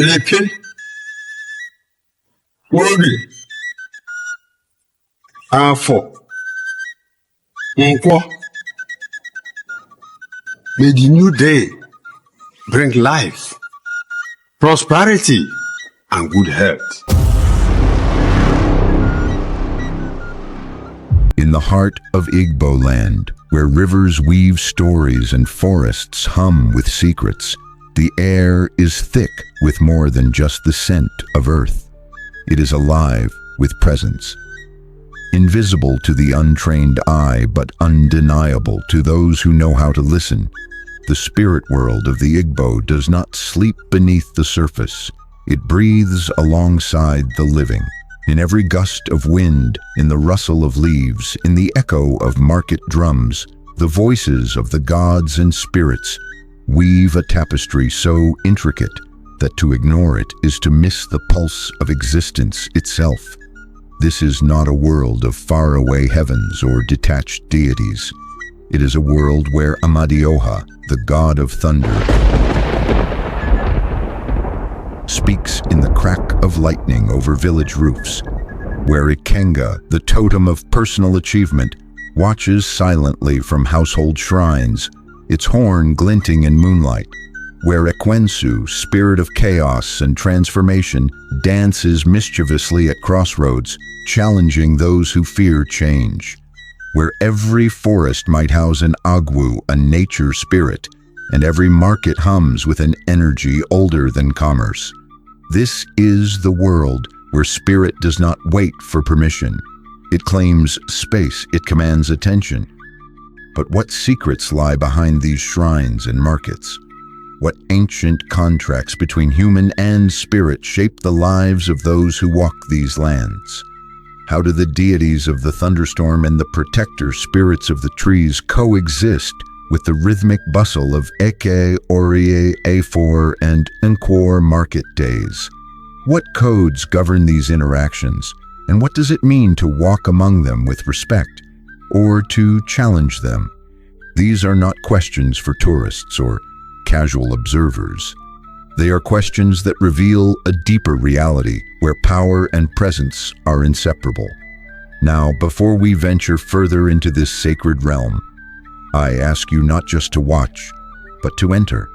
Eke, Orie, Afọ, Nkwo. May the new day bring life, prosperity, and good health. In the heart of Igbo land, where rivers weave stories and forests hum with secrets, the air is thick with more than just the scent of earth. It is alive with presence. Invisible to the untrained eye, but undeniable to those who know how to listen, the spirit world of the Igbo does not sleep beneath the surface. It breathes alongside the living. In every gust of wind, in the rustle of leaves, in the echo of market drums, the voices of the gods and spirits weave a tapestry so intricate that to ignore it is to miss the pulse of existence itself. This is not a world of faraway heavens or detached deities. It is a world where Amadioha, the god of thunder, speaks in the crack of lightning over village roofs, where Ikenga, the totem of personal achievement, watches silently from household shrines, its horn glinting in moonlight, where Ekwensu, spirit of chaos and transformation, dances mischievously at crossroads, challenging those who fear change, where every forest might house an agwu, a nature spirit, and every market hums with an energy older than commerce. This is the world where spirit does not wait for permission. It claims space, it commands attention. But what secrets lie behind these shrines and markets? What ancient contracts between human and spirit shape the lives of those who walk these lands? How do the deities of the thunderstorm and the protector spirits of the trees coexist with the rhythmic bustle of Eke, Orie, A4, and Nkwo market days? What codes govern these interactions, and what does it mean to walk among them with respect, or to challenge them? These are not questions for tourists or casual observers. They are questions that reveal a deeper reality where power and presence are inseparable. Now, before we venture further into this sacred realm, I ask you not just to watch, but to enter.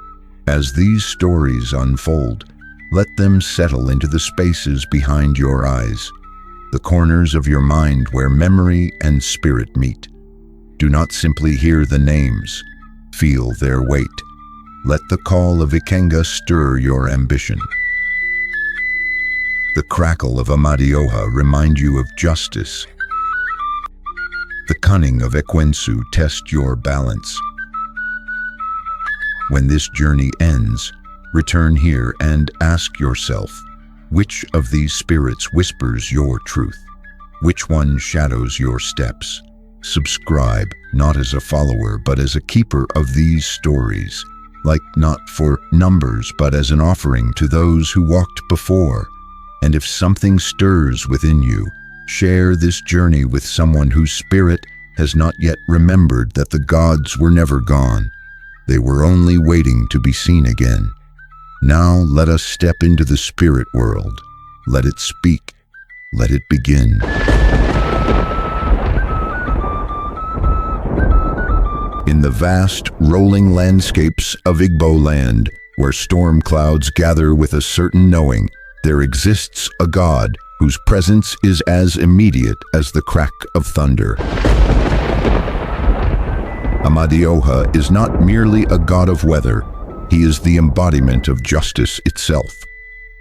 As these stories unfold, let them settle into the spaces behind your eyes, the corners of your mind where memory and spirit meet. Do not simply hear the names, feel their weight. Let the call of Ikenga stir your ambition. The crackle of Amadioha remind you of justice. The cunning of Ekwensu test your balance. When this journey ends, return here and ask yourself, which of these spirits whispers your truth? Which one shadows your steps? Subscribe, not as a follower, but as a keeper of these stories, like not for numbers, but as an offering to those who walked before. And if something stirs within you, share this journey with someone whose spirit has not yet remembered that the gods were never gone. They were only waiting to be seen again. Now let us step into the spirit world. Let it speak. Let it begin. In the vast, rolling landscapes of Igbo land, where storm clouds gather with a certain knowing, there exists a god whose presence is as immediate as the crack of thunder. Amadioha is not merely a god of weather, he is the embodiment of justice itself.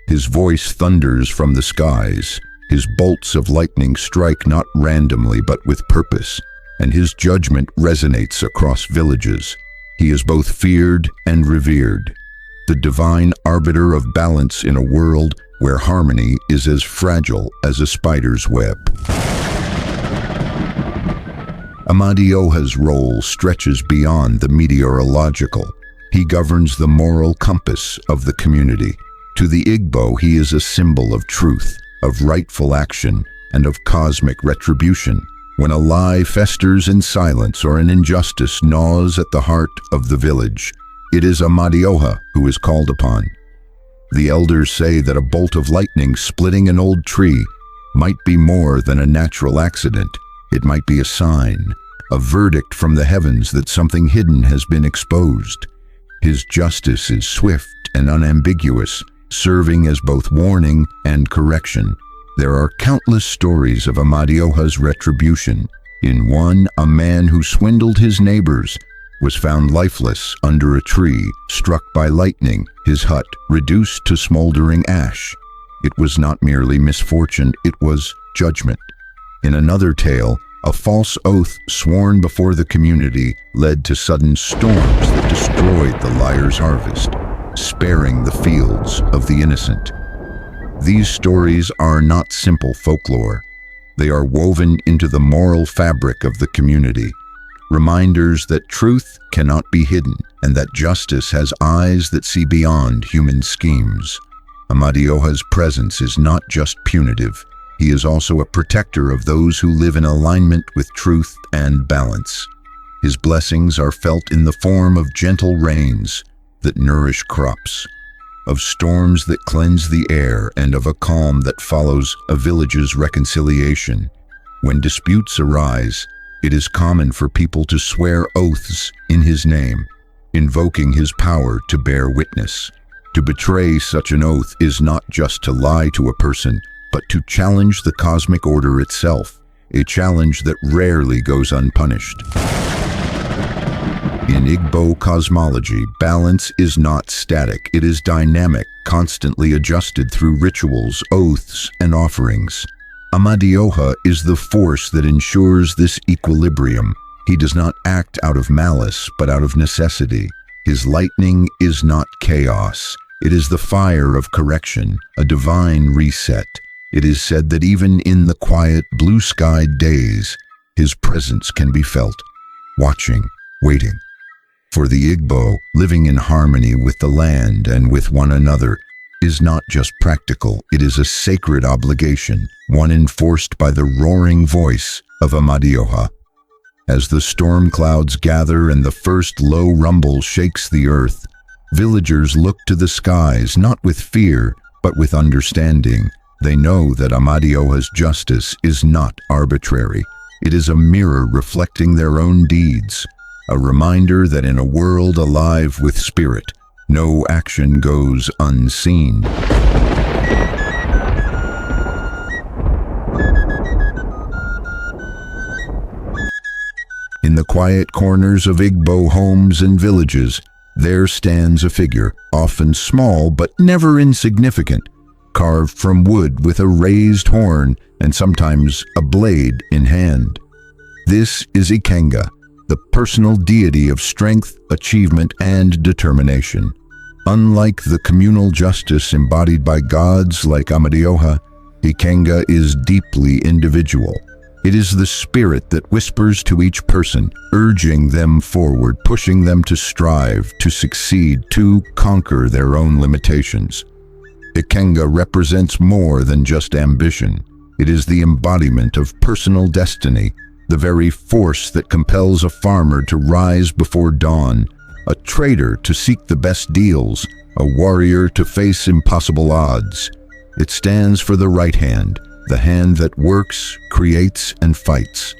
His voice thunders from the skies, his bolts of lightning strike not randomly but with purpose, and his judgment resonates across villages. He is both feared and revered, the divine arbiter of balance in a world where harmony is as fragile as a spider's web. Amadioha's role stretches beyond the meteorological. He governs the moral compass of the community. To the Igbo, he is a symbol of truth, of rightful action, and of cosmic retribution. When a lie festers in silence or an injustice gnaws at the heart of the village, it is Amadioha who is called upon. The elders say that a bolt of lightning splitting an old tree might be more than a natural accident. It might be a sign, a verdict from the heavens that something hidden has been exposed. His justice is swift and unambiguous, serving as both warning and correction. There are countless stories of Amadioha's retribution. In one, a man who swindled his neighbors was found lifeless under a tree, struck by lightning, his hut reduced to smoldering ash. It was not merely misfortune, it was judgment. In another tale, a false oath sworn before the community led to sudden storms that destroyed the liar's harvest, sparing the fields of the innocent. These stories are not simple folklore. They are woven into the moral fabric of the community, reminders that truth cannot be hidden and that justice has eyes that see beyond human schemes. Amadioha's presence is not just punitive. He is also a protector of those who live in alignment with truth and balance. His blessings are felt in the form of gentle rains that nourish crops, of storms that cleanse the air, and of a calm that follows a village's reconciliation. When disputes arise, it is common for people to swear oaths in his name, invoking his power to bear witness. To betray such an oath is not just to lie to a person, but to challenge the cosmic order itself, a challenge that rarely goes unpunished. In Igbo cosmology, balance is not static, it is dynamic, constantly adjusted through rituals, oaths, and offerings. Amadioha is the force that ensures this equilibrium. He does not act out of malice, but out of necessity. His lightning is not chaos. It is the fire of correction, a divine reset. It is said that even in the quiet, blue-skied days, his presence can be felt, watching, waiting. For the Igbo, living in harmony with the land and with one another is not just practical, it is a sacred obligation, one enforced by the roaring voice of Amadioha. As the storm clouds gather and the first low rumble shakes the earth, villagers look to the skies not with fear, but with understanding. They know that Amadioha's justice is not arbitrary. It is a mirror reflecting their own deeds, a reminder that in a world alive with spirit, no action goes unseen. In the quiet corners of Igbo homes and villages, there stands a figure, often small but never insignificant, carved from wood with a raised horn and sometimes a blade in hand. This is Ikenga, the personal deity of strength, achievement, and determination. Unlike the communal justice embodied by gods like Amadioha, Ikenga is deeply individual. It is the spirit that whispers to each person, urging them forward, pushing them to strive, to succeed, to conquer their own limitations. Ikenga represents more than just ambition. It is the embodiment of personal destiny, the very force that compels a farmer to rise before dawn, a trader to seek the best deals, a warrior to face impossible odds. It stands for the right hand, the hand that works, creates, and fights.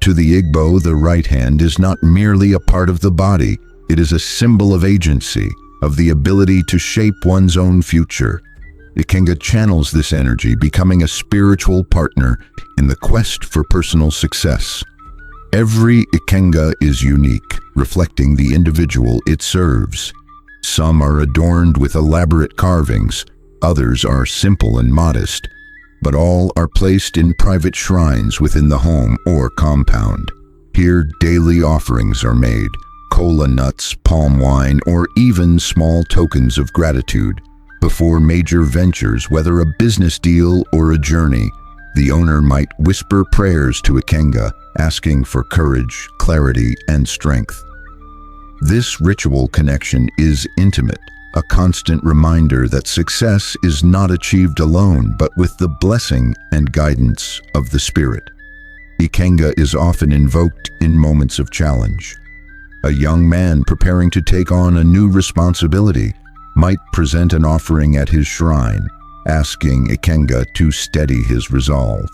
To the Igbo, the right hand is not merely a part of the body, it is a symbol of agency, of the ability to shape one's own future. Ikenga channels this energy, becoming a spiritual partner in the quest for personal success. Every Ikenga is unique, reflecting the individual it serves. Some are adorned with elaborate carvings, others are simple and modest, but all are placed in private shrines within the home or compound. Here, daily offerings are made, kola nuts, palm wine, or even small tokens of gratitude. Before major ventures, whether a business deal or a journey, the owner might whisper prayers to Ikenga, asking for courage, clarity, and strength. This ritual connection is intimate, a constant reminder that success is not achieved alone, but with the blessing and guidance of the spirit. Ikenga is often invoked in moments of challenge. A young man preparing to take on a new responsibility might present an offering at his shrine, asking Ikenga to steady his resolve.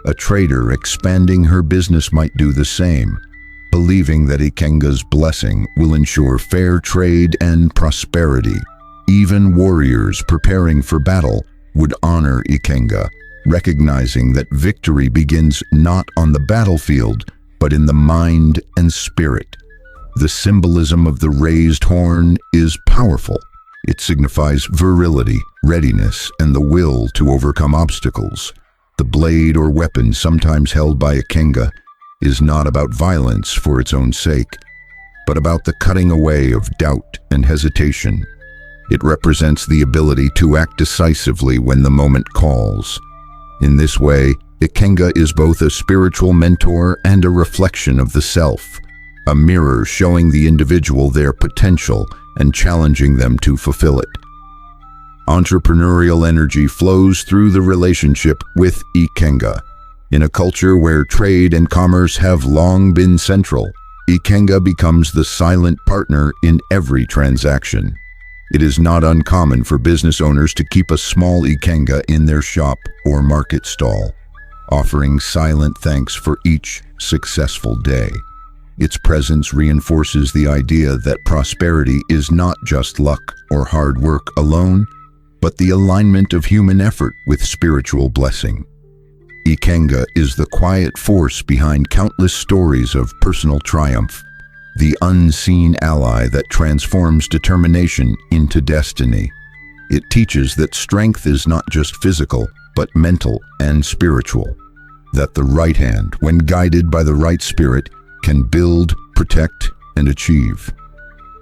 A trader expanding her business might do the same, believing that Ikenga's blessing will ensure fair trade and prosperity. Even warriors preparing for battle would honor Ikenga, recognizing that victory begins not on the battlefield, but in the mind and spirit. The symbolism of the raised horn is powerful. It signifies virility, readiness, and the will to overcome obstacles. The blade or weapon sometimes held by Ikenga is not about violence for its own sake, but about the cutting away of doubt and hesitation. It represents the ability to act decisively when the moment calls. In this way, Ikenga is both a spiritual mentor and a reflection of the self, a mirror showing the individual their potential and challenging them to fulfill it. Entrepreneurial energy flows through the relationship with Ikenga. In a culture where trade and commerce have long been central, Ikenga becomes the silent partner in every transaction. It is not uncommon for business owners to keep a small Ikenga in their shop or market stall, offering silent thanks for each successful day. Its presence reinforces the idea that prosperity is not just luck or hard work alone, but the alignment of human effort with spiritual blessing. Ikenga is the quiet force behind countless stories of personal triumph, the unseen ally that transforms determination into destiny. It teaches that strength is not just physical, but mental and spiritual, that the right hand, when guided by the right spirit, can build, protect, and achieve.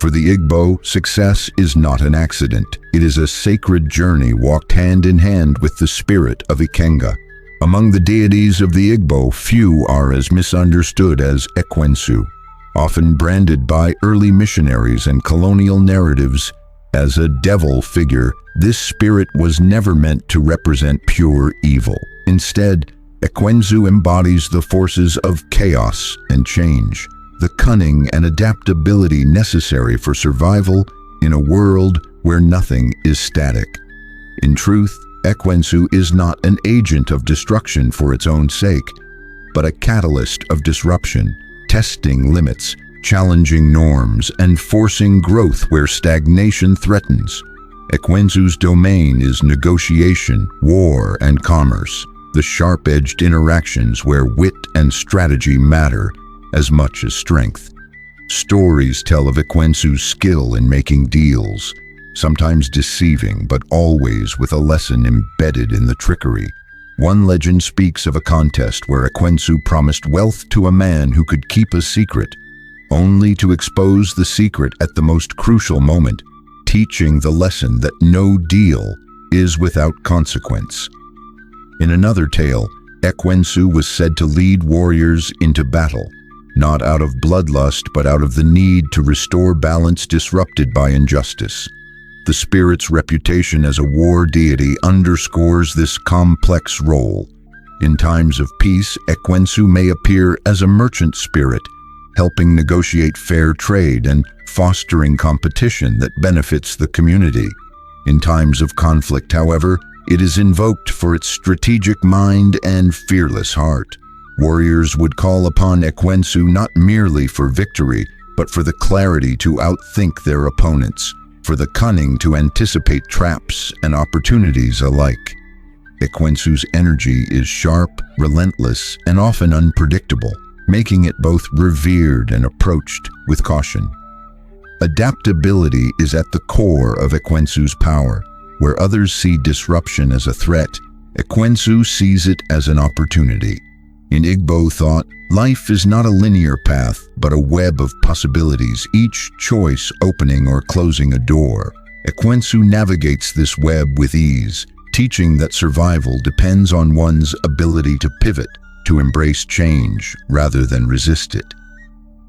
For the Igbo, success is not an accident. It is a sacred journey walked hand in hand with the spirit of Ikenga. Among the deities of the Igbo, few are as misunderstood as Ekwensu, often branded by early missionaries and colonial narratives as a devil figure. This spirit was never meant to represent pure evil. Instead, Ekwensu embodies the forces of chaos and change, the cunning and adaptability necessary for survival in a world where nothing is static. In truth, Ekwensu is not an agent of destruction for its own sake, but a catalyst of disruption, testing limits, challenging norms, and forcing growth where stagnation threatens. Ekwensu's domain is negotiation, war, and commerce, the sharp-edged interactions where wit and strategy matter as much as strength. Stories tell of Ekwensu's skill in making deals, sometimes deceiving, but always with a lesson embedded in the trickery. One legend speaks of a contest where Ekwensu promised wealth to a man who could keep a secret, only to expose the secret at the most crucial moment, teaching the lesson that no deal is without consequence. In another tale, Ekwensu was said to lead warriors into battle, not out of bloodlust but out of the need to restore balance disrupted by injustice. The spirit's reputation as a war deity underscores this complex role. In times of peace, Ekwensu may appear as a merchant spirit, helping negotiate fair trade and fostering competition that benefits the community. In times of conflict, however, it is invoked for its strategic mind and fearless heart. Warriors would call upon Ekwensu not merely for victory, but for the clarity to outthink their opponents, for the cunning to anticipate traps and opportunities alike. Ekwensu's energy is sharp, relentless, and often unpredictable, making it both revered and approached with caution. Adaptability is at the core of Ekwensu's power. Where others see disruption as a threat, Ekwensu sees it as an opportunity. In Igbo thought, life is not a linear path, but a web of possibilities, each choice opening or closing a door. Ekwensu navigates this web with ease, teaching that survival depends on one's ability to pivot, to embrace change rather than resist it.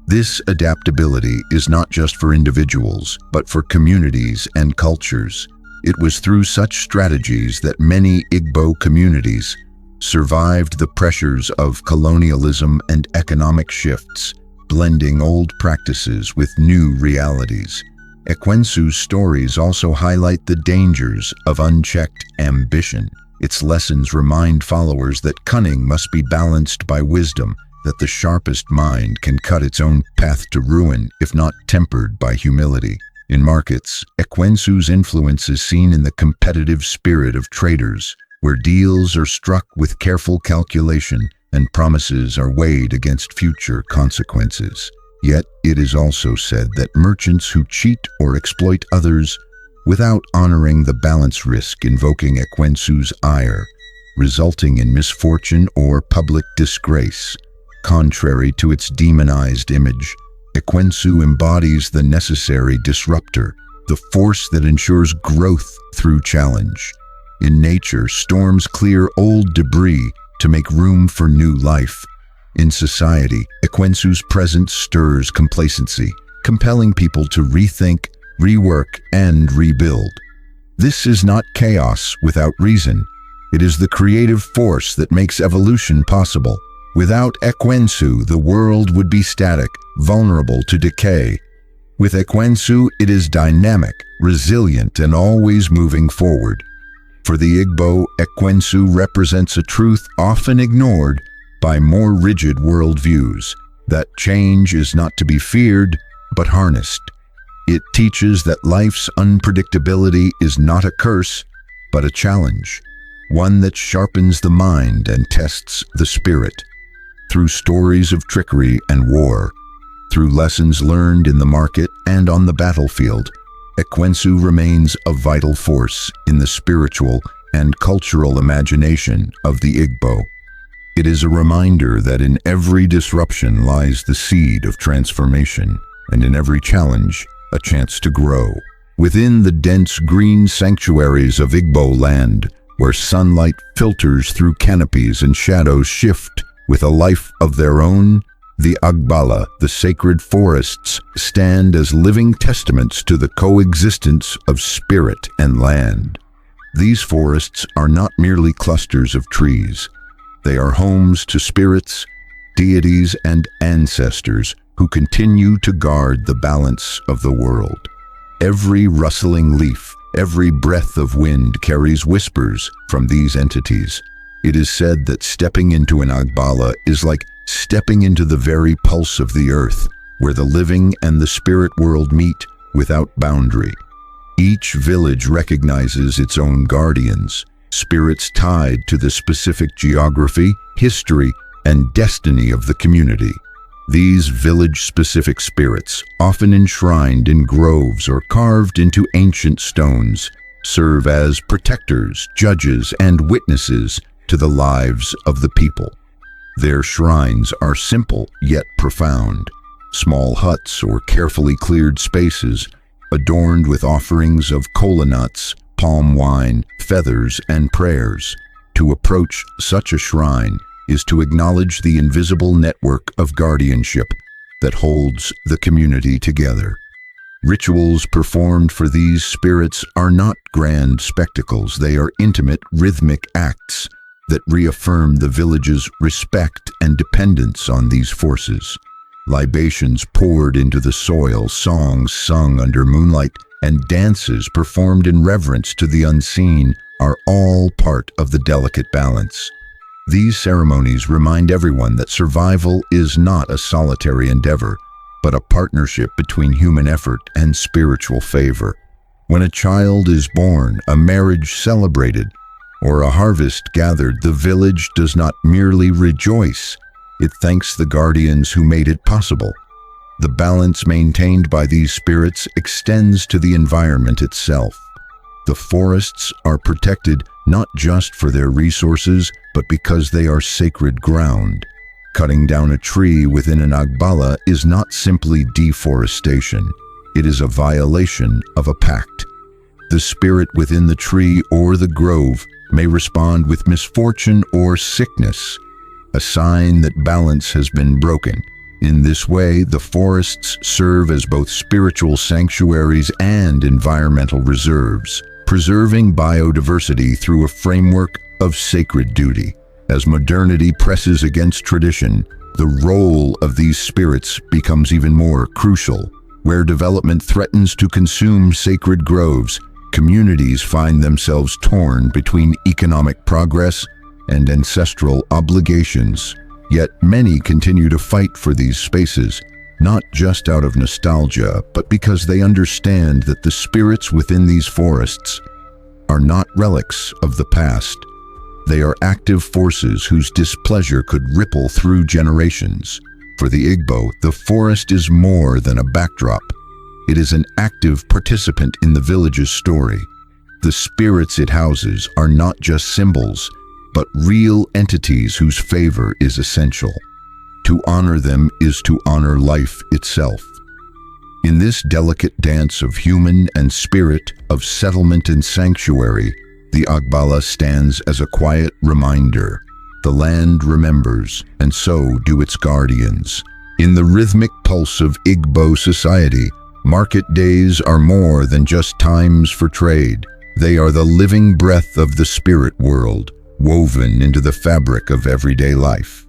This adaptability is not just for individuals, but for communities and cultures. It was through such strategies that many Igbo communities survived the pressures of colonialism and economic shifts, blending old practices with new realities. Ekwensu's stories also highlight the dangers of unchecked ambition. Its lessons remind followers that cunning must be balanced by wisdom, that the sharpest mind can cut its own path to ruin if not tempered by humility. In markets, Ekwensu's influence is seen in the competitive spirit of traders, where deals are struck with careful calculation and promises are weighed against future consequences. Yet it is also said that merchants who cheat or exploit others without honoring the balance risk invoking Ekwensu's ire, resulting in misfortune or public disgrace. Contrary to its demonized image, Ekwensu embodies the necessary disruptor, the force that ensures growth through challenge. In nature, storms clear old debris to make room for new life. In society, Ekwensu's presence stirs complacency, compelling people to rethink, rework, and rebuild. This is not chaos without reason. It is the creative force that makes evolution possible. Without Ekwensu, the world would be static, vulnerable to decay. With Ekwensu, it is dynamic, resilient, and always moving forward. For the Igbo, Ekwensu represents a truth often ignored by more rigid worldviews, that change is not to be feared, but harnessed. It teaches that life's unpredictability is not a curse, but a challenge, one that sharpens the mind and tests the spirit. Through stories of trickery and war, through lessons learned in the market and on the battlefield, Ekwensu remains a vital force in the spiritual and cultural imagination of the Igbo. It is a reminder that in every disruption lies the seed of transformation, and in every challenge, a chance to grow. Within the dense green sanctuaries of Igbo land, where sunlight filters through canopies and shadows shift with a life of their own, the Agbala, the sacred forests, stand as living testaments to the coexistence of spirit and land. These forests are not merely clusters of trees. They are homes to spirits, deities, and ancestors who continue to guard the balance of the world. Every rustling leaf, every breath of wind carries whispers from these entities. It is said that stepping into an Agbala is like stepping into the very pulse of the earth, where the living and the spirit world meet without boundary. Each village recognizes its own guardians, spirits tied to the specific geography, history, and destiny of the community. These village-specific spirits, often enshrined in groves or carved into ancient stones, serve as protectors, judges, and witnesses to the lives of the people. Their shrines are simple yet profound, small huts or carefully cleared spaces adorned with offerings of kola nuts, palm wine, feathers, and prayers. To approach such a shrine is to acknowledge the invisible network of guardianship that holds the community together. Rituals performed for these spirits are not grand spectacles. They are intimate, rhythmic acts that reaffirm the village's respect and dependence on these forces. Libations poured into the soil, songs sung under moonlight, and dances performed in reverence to the unseen are all part of the delicate balance. These ceremonies remind everyone that survival is not a solitary endeavor, but a partnership between human effort and spiritual favor. When a child is born, a marriage celebrated, or a harvest gathered, the village does not merely rejoice, it thanks the guardians who made it possible. The balance maintained by these spirits extends to the environment itself. The forests are protected not just for their resources, but because they are sacred ground. Cutting down a tree within an Agbala is not simply deforestation. It is a violation of a pact. The spirit within the tree or the grove may respond with misfortune or sickness, a sign that balance has been broken. In this way, the forests serve as both spiritual sanctuaries and environmental reserves, preserving biodiversity through a framework of sacred duty. As modernity presses against tradition, the role of these spirits becomes even more crucial. Where development threatens to consume sacred groves, communities find themselves torn between economic progress and ancestral obligations. Yet many continue to fight for these spaces, not just out of nostalgia, but because they understand that the spirits within these forests are not relics of the past. They are active forces whose displeasure could ripple through generations. For the Igbo, the forest is more than a backdrop. It is an active participant in the village's story. The spirits it houses are not just symbols, but real entities whose favor is essential. To honor them is to honor life itself. In this delicate dance of human and spirit, of settlement and sanctuary, the Agbala stands as a quiet reminder. The land remembers, and so do its guardians. In the rhythmic pulse of Igbo society, market days are more than just times for trade. They are the living breath of the spirit world, woven into the fabric of everyday life.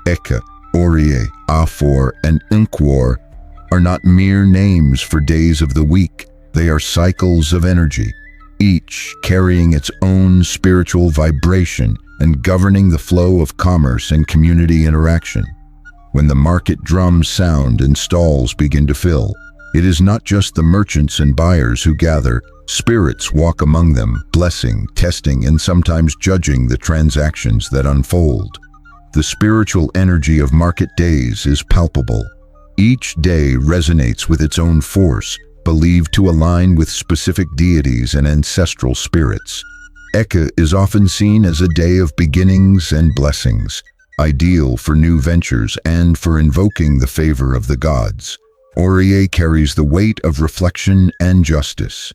Eke, Orie, Afo, and Nkwo are not mere names for days of the week. They are cycles of energy, each carrying its own spiritual vibration and governing the flow of commerce and community interaction. When the market drums sound and stalls begin to fill, it is not just the merchants and buyers who gather. Spirits walk among them, blessing, testing, and sometimes judging the transactions that unfold. The spiritual energy of market days is palpable. Each day resonates with its own force, believed to align with specific deities and ancestral spirits. Eke is often seen as a day of beginnings and blessings, ideal for new ventures and for invoking the favor of the gods. Orie carries the weight of reflection and justice,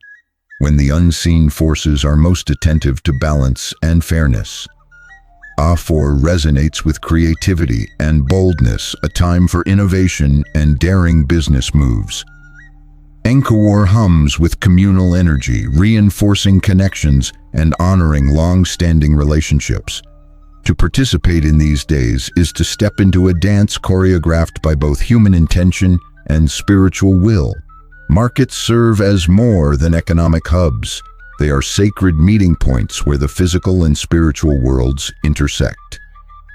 when the unseen forces are most attentive to balance and fairness. Afo resonates with creativity and boldness, a time for innovation and daring business moves. Nkwo hums with communal energy, reinforcing connections and honoring long-standing relationships. To participate in these days is to step into a dance choreographed by both human intention and spiritual will. Markets serve as more than economic hubs. They are sacred meeting points where the physical and spiritual worlds intersect.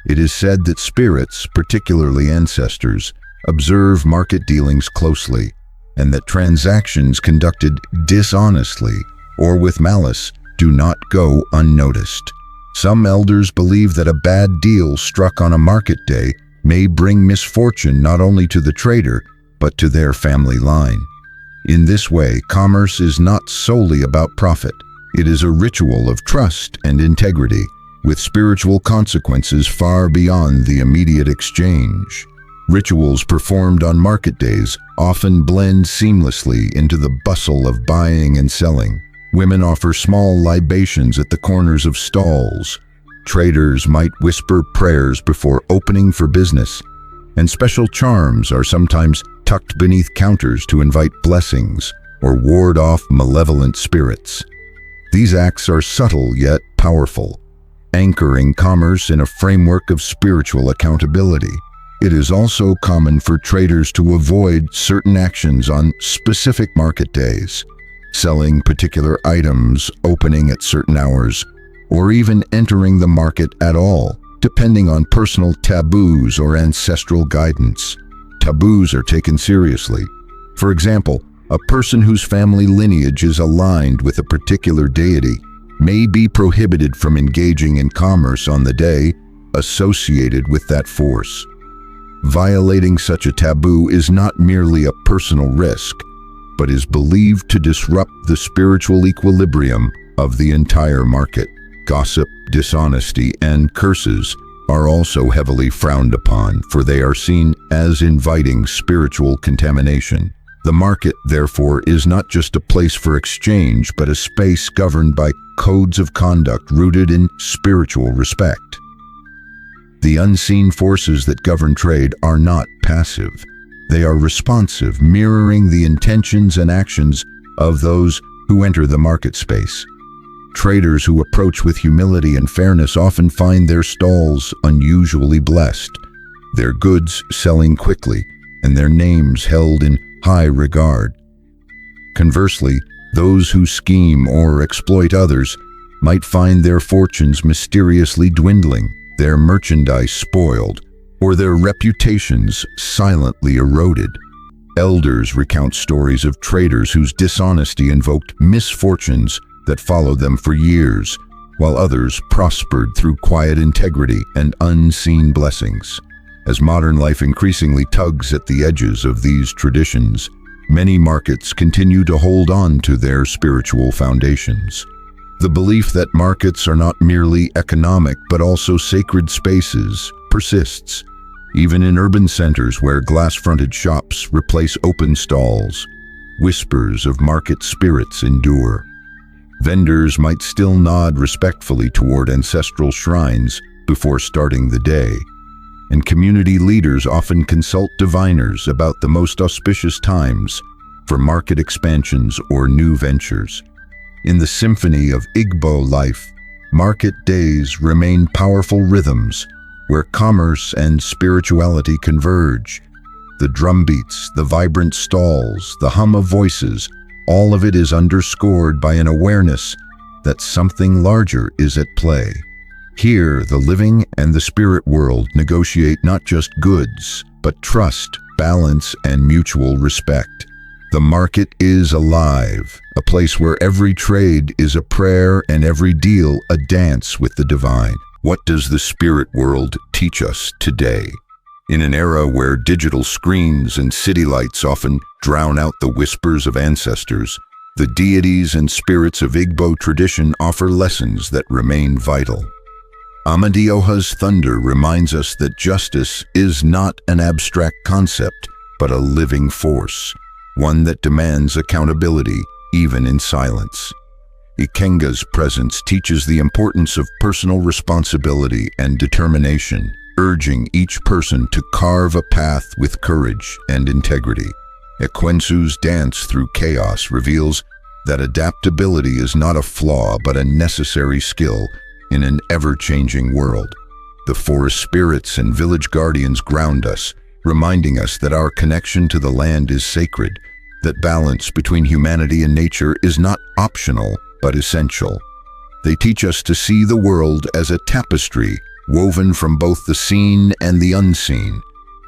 It is said that spirits, particularly ancestors, observe market dealings closely, and that transactions conducted dishonestly or with malice do not go unnoticed. Some elders believe that a bad deal struck on a market day may bring misfortune not only to the trader, but to their family line. In this way, commerce is not solely about profit. It is a ritual of trust and integrity, with spiritual consequences far beyond the immediate exchange. Rituals performed on market days often blend seamlessly into the bustle of buying and selling. Women offer small libations at the corners of stalls. Traders might whisper prayers before opening for business, and special charms are sometimes tucked beneath counters to invite blessings or ward off malevolent spirits. These acts are subtle yet powerful, anchoring commerce in a framework of spiritual accountability. It is also common for traders to avoid certain actions on specific market days, selling particular items, opening at certain hours, or even entering the market at all, depending on personal taboos or ancestral guidance. Taboos are taken seriously. For example, a person whose family lineage is aligned with a particular deity may be prohibited from engaging in commerce on the day associated with that force. Violating such a taboo is not merely a personal risk, but is believed to disrupt the spiritual equilibrium of the entire market. Gossip, dishonesty, and curses are also heavily frowned upon, for they are seen as inviting spiritual contamination. The market, therefore, is not just a place for exchange, but a space governed by codes of conduct rooted in spiritual respect. The unseen forces that govern trade are not passive. They are responsive, mirroring the intentions and actions of those who enter the market space. Traders who approach with humility and fairness often find their stalls unusually blessed, their goods selling quickly, and their names held in high regard. Conversely, those who scheme or exploit others might find their fortunes mysteriously dwindling, their merchandise spoiled, or their reputations silently eroded. Elders recount stories of traders whose dishonesty invoked misfortunes that followed them for years, while others prospered through quiet integrity and unseen blessings. As modern life increasingly tugs at the edges of these traditions, many markets continue to hold on to their spiritual foundations. The belief that markets are not merely economic but also sacred spaces persists, even in urban centers where glass-fronted shops replace open stalls. Whispers of market spirits endure. Vendors might still nod respectfully toward ancestral shrines before starting the day, and community leaders often consult diviners about the most auspicious times for market expansions or new ventures. In the symphony of Igbo life, market days remain powerful rhythms where commerce and spirituality converge. The drumbeats, the vibrant stalls, the hum of voices, all of it is underscored by an awareness that something larger is at play. Here, the living and the spirit world negotiate not just goods, but trust, balance, and mutual respect. The market is alive, a place where every trade is a prayer and every deal a dance with the divine. What does the spirit world teach us today? In an era where digital screens and city lights often drown out the whispers of ancestors, the deities and spirits of Igbo tradition offer lessons that remain vital. Amadioha's thunder reminds us that justice is not an abstract concept, but a living force, one that demands accountability even in silence. Ikenga's presence teaches the importance of personal responsibility and determination, urging each person to carve a path with courage and integrity. Ekwensu's dance through chaos reveals that adaptability is not a flaw but a necessary skill in an ever-changing world. The forest spirits and village guardians ground us, reminding us that our connection to the land is sacred, that balance between humanity and nature is not optional but essential. They teach us to see the world as a tapestry woven from both the seen and the unseen,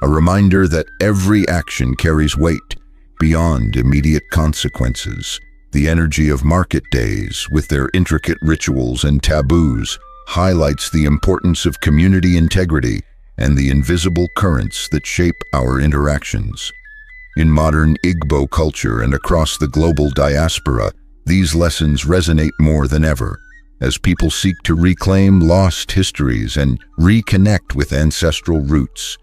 a reminder that every action carries weight beyond immediate consequences. The energy of market days, with their intricate rituals and taboos, highlights the importance of community integrity and the invisible currents that shape our interactions. In modern Igbo culture and across the global diaspora, these lessons resonate more than ever, as people seek to reclaim lost histories and reconnect with ancestral roots.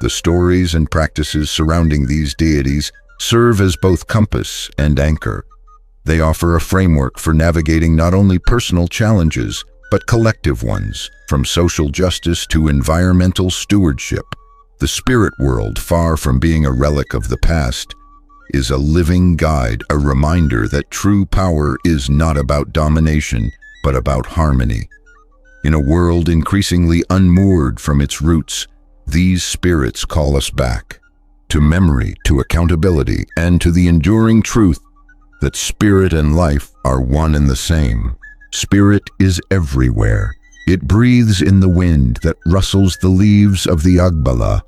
The stories and practices surrounding these deities serve as both compass and anchor. They offer a framework for navigating not only personal challenges, but collective ones, from social justice to environmental stewardship. The spirit world, far from being a relic of the past, is a living guide, a reminder that true power is not about domination, but about harmony. In a world increasingly unmoored from its roots, these spirits call us back to memory, to accountability, and to the enduring truth that spirit and life are one and the same. Spirit is everywhere. It breathes in the wind that rustles the leaves of the agbala,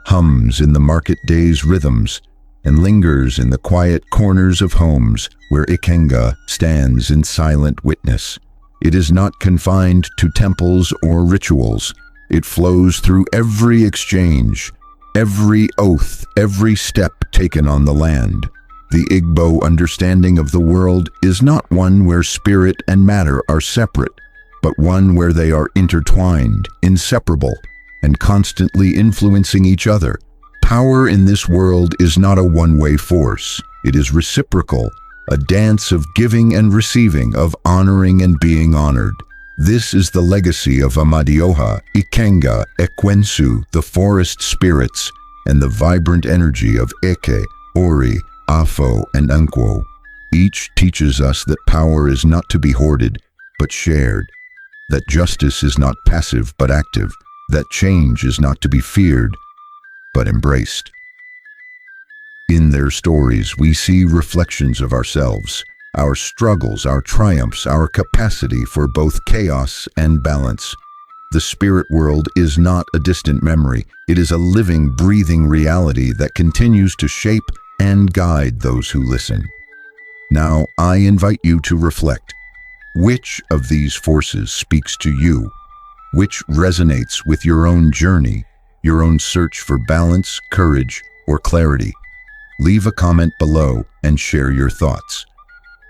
hums in the market day's rhythms, and lingers in the quiet corners of homes where Ikenga stands in silent witness. It is not confined to temples or rituals. It flows through every exchange, every oath, every step taken on the land. The Igbo understanding of the world is not one where spirit and matter are separate, but one where they are intertwined, inseparable, and constantly influencing each other. Power in this world is not a one-way force. It is reciprocal, a dance of giving and receiving, of honoring and being honored. This is the legacy of Amadioha, Ikenga, Ekwensu, the forest spirits, and the vibrant energy of Eke, Orie, Afo, and Nkwo. Each teaches us that power is not to be hoarded, but shared, that justice is not passive but active, that change is not to be feared, but embraced. In their stories, we see reflections of ourselves, our struggles, our triumphs, our capacity for both chaos and balance. The spirit world is not a distant memory. It is a living, breathing reality that continues to shape and guide those who listen. Now, I invite you to reflect. Which of these forces speaks to you? Which resonates with your own journey, your own search for balance, courage, or clarity? Leave a comment below and share your thoughts.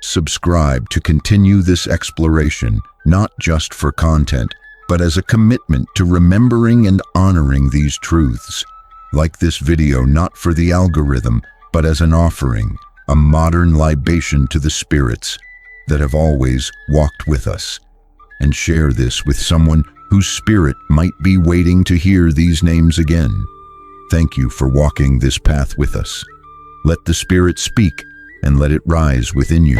Subscribe to continue this exploration, not just for content, but as a commitment to remembering and honoring these truths. Like this video not for the algorithm, but as an offering, a modern libation to the spirits that have always walked with us. And share this with someone whose spirit might be waiting to hear these names again. Thank you for walking this path with us. Let the spirit speak and let it rise within you.